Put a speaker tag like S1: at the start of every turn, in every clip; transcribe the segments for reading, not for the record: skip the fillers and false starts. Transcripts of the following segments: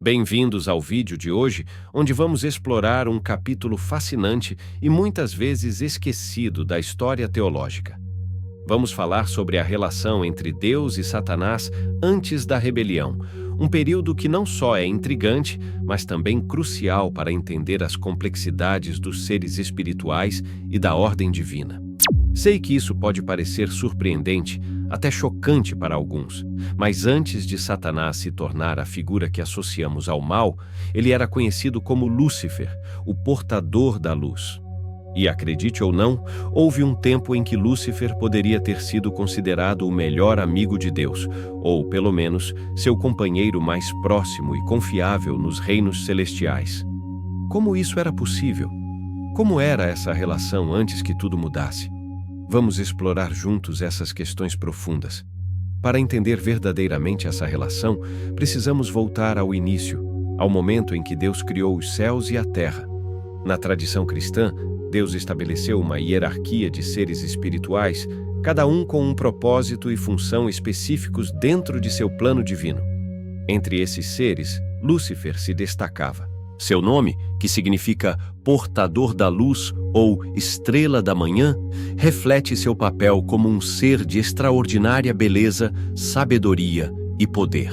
S1: Bem-vindos ao vídeo de hoje, onde vamos explorar um capítulo fascinante e muitas vezes esquecido da história teológica. Vamos falar sobre a relação entre Deus e Satanás antes da rebelião, um período que não só é intrigante, mas também crucial para entender as complexidades dos seres espirituais e da ordem divina. Sei que isso pode parecer surpreendente, até chocante para alguns, mas antes de Satanás se tornar a figura que associamos ao mal, ele era conhecido como Lúcifer, o portador da luz. E acredite ou não, houve um tempo em que Lúcifer poderia ter sido considerado o melhor amigo de Deus, ou, pelo menos, seu companheiro mais próximo e confiável nos reinos celestiais. Como isso era possível? Como era essa relação antes que tudo mudasse? Vamos explorar juntos essas questões profundas. Para entender verdadeiramente essa relação, precisamos voltar ao início, ao momento em que Deus criou os céus e a terra. Na tradição cristã, Deus estabeleceu uma hierarquia de seres espirituais, cada um com um propósito e função específicos dentro de seu plano divino. Entre esses seres, Lúcifer se destacava. Seu nome, que significa portador da luz ou estrela da manhã, reflete seu papel como um ser de extraordinária beleza, sabedoria e poder.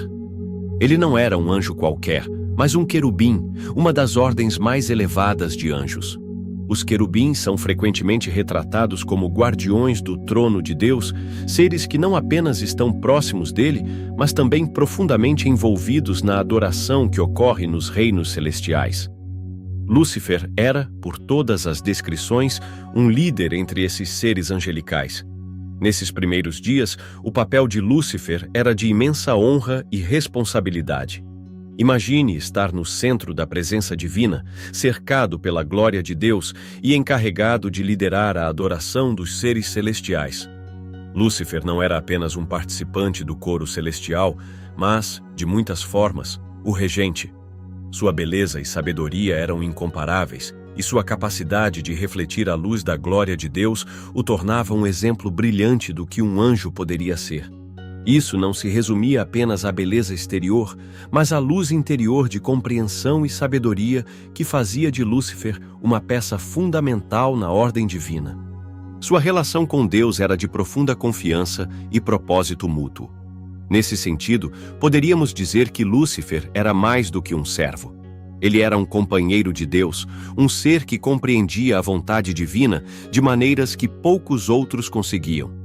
S1: Ele não era um anjo qualquer, mas um querubim, uma das ordens mais elevadas de anjos. Os querubins são frequentemente retratados como guardiões do trono de Deus, seres que não apenas estão próximos dele, mas também profundamente envolvidos na adoração que ocorre nos reinos celestiais. Lúcifer era, por todas as descrições, um líder entre esses seres angelicais. Nesses primeiros dias, o papel de Lúcifer era de imensa honra e responsabilidade. Imagine estar no centro da presença divina, cercado pela glória de Deus e encarregado de liderar a adoração dos seres celestiais. Lúcifer não era apenas um participante do coro celestial, mas, de muitas formas, o regente. Sua beleza e sabedoria eram incomparáveis, e sua capacidade de refletir a luz da glória de Deus o tornava um exemplo brilhante do que um anjo poderia ser. Isso não se resumia apenas à beleza exterior, mas à luz interior de compreensão e sabedoria que fazia de Lúcifer uma peça fundamental na ordem divina. Sua relação com Deus era de profunda confiança e propósito mútuo. Nesse sentido, poderíamos dizer que Lúcifer era mais do que um servo. Ele era um companheiro de Deus, um ser que compreendia a vontade divina de maneiras que poucos outros conseguiam.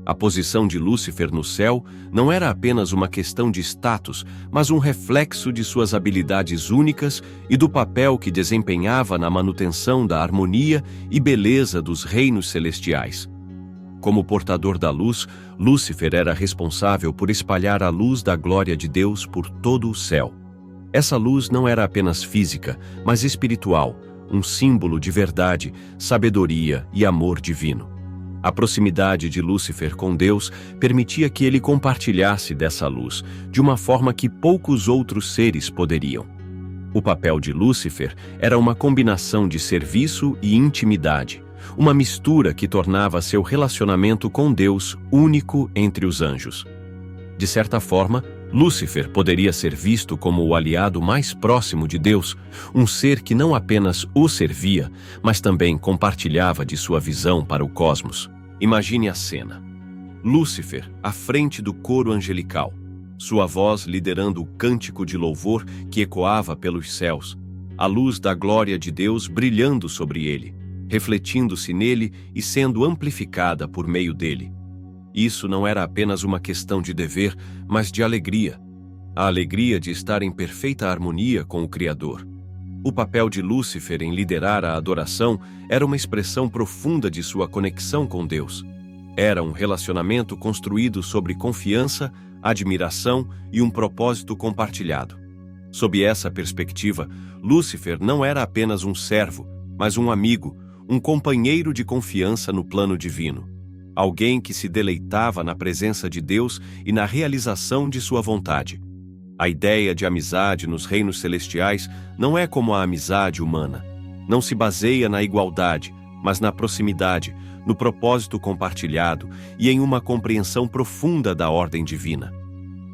S1: A posição de Lúcifer no céu não era apenas uma questão de status, mas um reflexo de suas habilidades únicas e do papel que desempenhava na manutenção da harmonia e beleza dos reinos celestiais. Como portador da luz, Lúcifer era responsável por espalhar a luz da glória de Deus por todo o céu. Essa luz não era apenas física, mas espiritual, um símbolo de verdade, sabedoria e amor divino. A proximidade de Lúcifer com Deus permitia que ele compartilhasse dessa luz, de uma forma que poucos outros seres poderiam. O papel de Lúcifer era uma combinação de serviço e intimidade, uma mistura que tornava seu relacionamento com Deus único entre os anjos. De certa forma, Lúcifer poderia ser visto como o aliado mais próximo de Deus, um ser que não apenas o servia, mas também compartilhava de sua visão para o cosmos. Imagine a cena. Lúcifer à frente do coro angelical, sua voz liderando o cântico de louvor que ecoava pelos céus, a luz da glória de Deus brilhando sobre ele, refletindo-se nele e sendo amplificada por meio dele. Isso não era apenas uma questão de dever, mas de alegria. A alegria de estar em perfeita harmonia com o Criador. O papel de Lúcifer em liderar a adoração era uma expressão profunda de sua conexão com Deus. Era um relacionamento construído sobre confiança, admiração e um propósito compartilhado. Sob essa perspectiva, Lúcifer não era apenas um servo, mas um amigo, um companheiro de confiança no plano divino. Alguém que se deleitava na presença de Deus e na realização de sua vontade. A ideia de amizade nos reinos celestiais não é como a amizade humana. Não se baseia na igualdade, mas na proximidade, no propósito compartilhado e em uma compreensão profunda da ordem divina.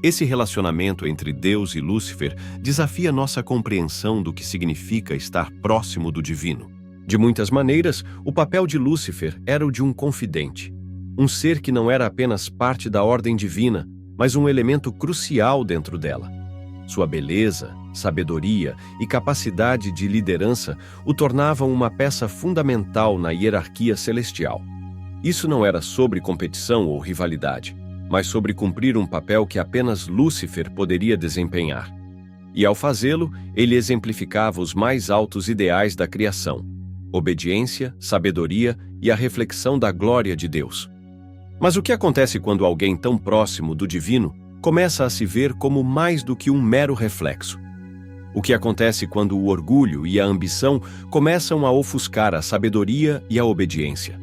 S1: Esse relacionamento entre Deus e Lúcifer desafia nossa compreensão do que significa estar próximo do divino. De muitas maneiras, o papel de Lúcifer era o de um confidente, um ser que não era apenas parte da ordem divina, mas um elemento crucial dentro dela. Sua beleza, sabedoria e capacidade de liderança o tornavam uma peça fundamental na hierarquia celestial. Isso não era sobre competição ou rivalidade, mas sobre cumprir um papel que apenas Lúcifer poderia desempenhar. E ao fazê-lo, ele exemplificava os mais altos ideais da criação: obediência, sabedoria e a reflexão da glória de Deus. Mas o que acontece quando alguém tão próximo do divino começa a se ver como mais do que um mero reflexo? O que acontece quando o orgulho e a ambição começam a ofuscar a sabedoria e a obediência?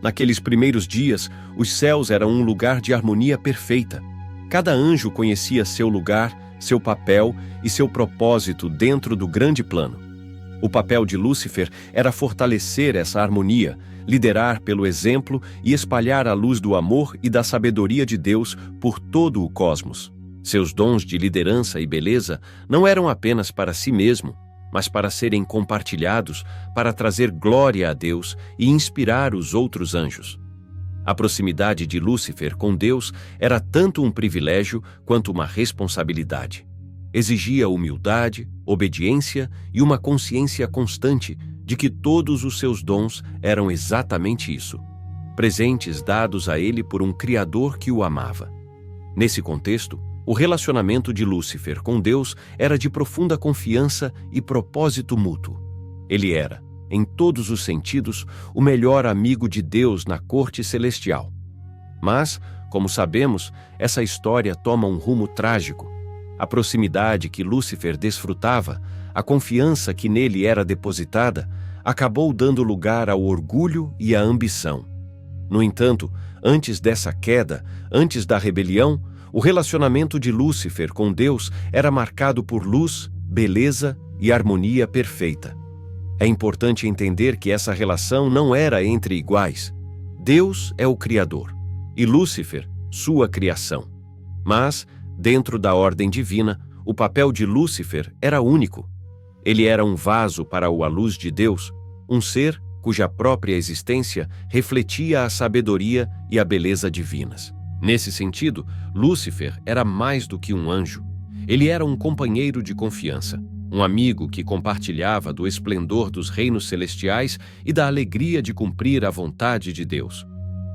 S1: Naqueles primeiros dias, os céus eram um lugar de harmonia perfeita. Cada anjo conhecia seu lugar, seu papel e seu propósito dentro do grande plano. O papel de Lúcifer era fortalecer essa harmonia, liderar pelo exemplo e espalhar a luz do amor e da sabedoria de Deus por todo o cosmos. Seus dons de liderança e beleza não eram apenas para si mesmo, mas para serem compartilhados, para trazer glória a Deus e inspirar os outros anjos. A proximidade de Lúcifer com Deus era tanto um privilégio quanto uma responsabilidade. Exigia humildade, obediência e uma consciência constante de que todos os seus dons eram exatamente isso, presentes dados a ele por um Criador que o amava. Nesse contexto, o relacionamento de Lúcifer com Deus era de profunda confiança e propósito mútuo. Ele era, em todos os sentidos, o melhor amigo de Deus na corte celestial. Mas, como sabemos, essa história toma um rumo trágico. A proximidade que Lúcifer desfrutava, a confiança que nele era depositada, acabou dando lugar ao orgulho e à ambição. No entanto, antes dessa queda, antes da rebelião, o relacionamento de Lúcifer com Deus era marcado por luz, beleza e harmonia perfeita. É importante entender que essa relação não era entre iguais. Deus é o Criador e Lúcifer, sua criação. Mas, dentro da ordem divina, o papel de Lúcifer era único. Ele era um vaso para a luz de Deus, um ser cuja própria existência refletia a sabedoria e a beleza divinas. Nesse sentido, Lúcifer era mais do que um anjo. Ele era um companheiro de confiança, um amigo que compartilhava do esplendor dos reinos celestiais e da alegria de cumprir a vontade de Deus.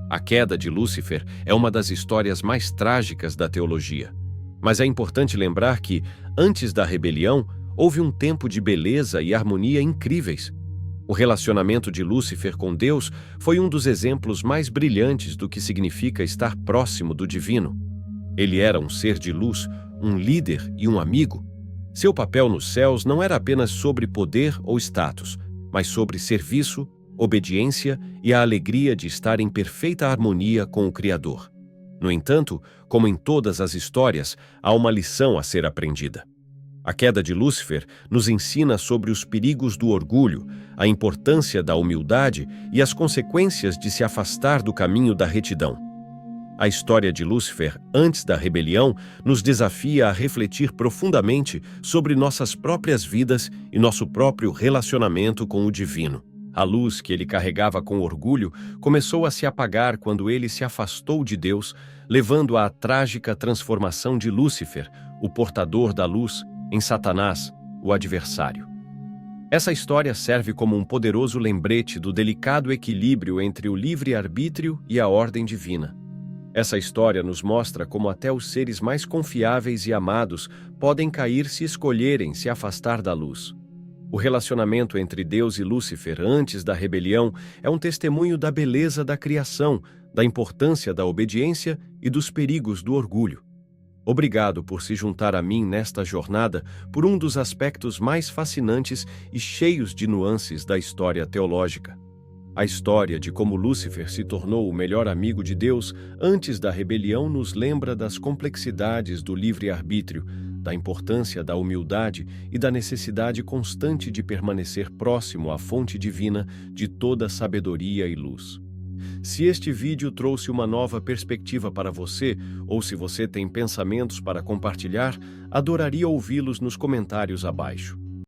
S1: A queda de Lúcifer é uma das histórias mais trágicas da teologia. Mas é importante lembrar que, antes da rebelião, houve um tempo de beleza e harmonia incríveis. O relacionamento de Lúcifer com Deus foi um dos exemplos mais brilhantes do que significa estar próximo do divino. Ele era um ser de luz, um líder e um amigo. Seu papel nos céus não era apenas sobre poder ou status, mas sobre serviço, obediência e a alegria de estar em perfeita harmonia com o Criador. No entanto, como em todas as histórias, há uma lição a ser aprendida. A queda de Lúcifer nos ensina sobre os perigos do orgulho, a importância da humildade e as consequências de se afastar do caminho da retidão. A história de Lúcifer, antes da rebelião, nos desafia a refletir profundamente sobre nossas próprias vidas e nosso próprio relacionamento com o divino. A luz que ele carregava com orgulho começou a se apagar quando ele se afastou de Deus, levando à trágica transformação de Lúcifer, o portador da luz, em Satanás, o adversário. Essa história serve como um poderoso lembrete do delicado equilíbrio entre o livre-arbítrio e a ordem divina. Essa história nos mostra como até os seres mais confiáveis e amados podem cair se escolherem se afastar da luz. O relacionamento entre Deus e Lúcifer antes da rebelião é um testemunho da beleza da criação, da importância da obediência e dos perigos do orgulho. Obrigado por se juntar a mim nesta jornada por um dos aspectos mais fascinantes e cheios de nuances da história teológica. A história de como Lúcifer se tornou o melhor amigo de Deus antes da rebelião nos lembra das complexidades do livre-arbítrio, da importância da humildade e da necessidade constante de permanecer próximo à fonte divina de toda sabedoria e luz. Se este vídeo trouxe uma nova perspectiva para você, ou se você tem pensamentos para compartilhar, adoraria ouvi-los nos comentários abaixo.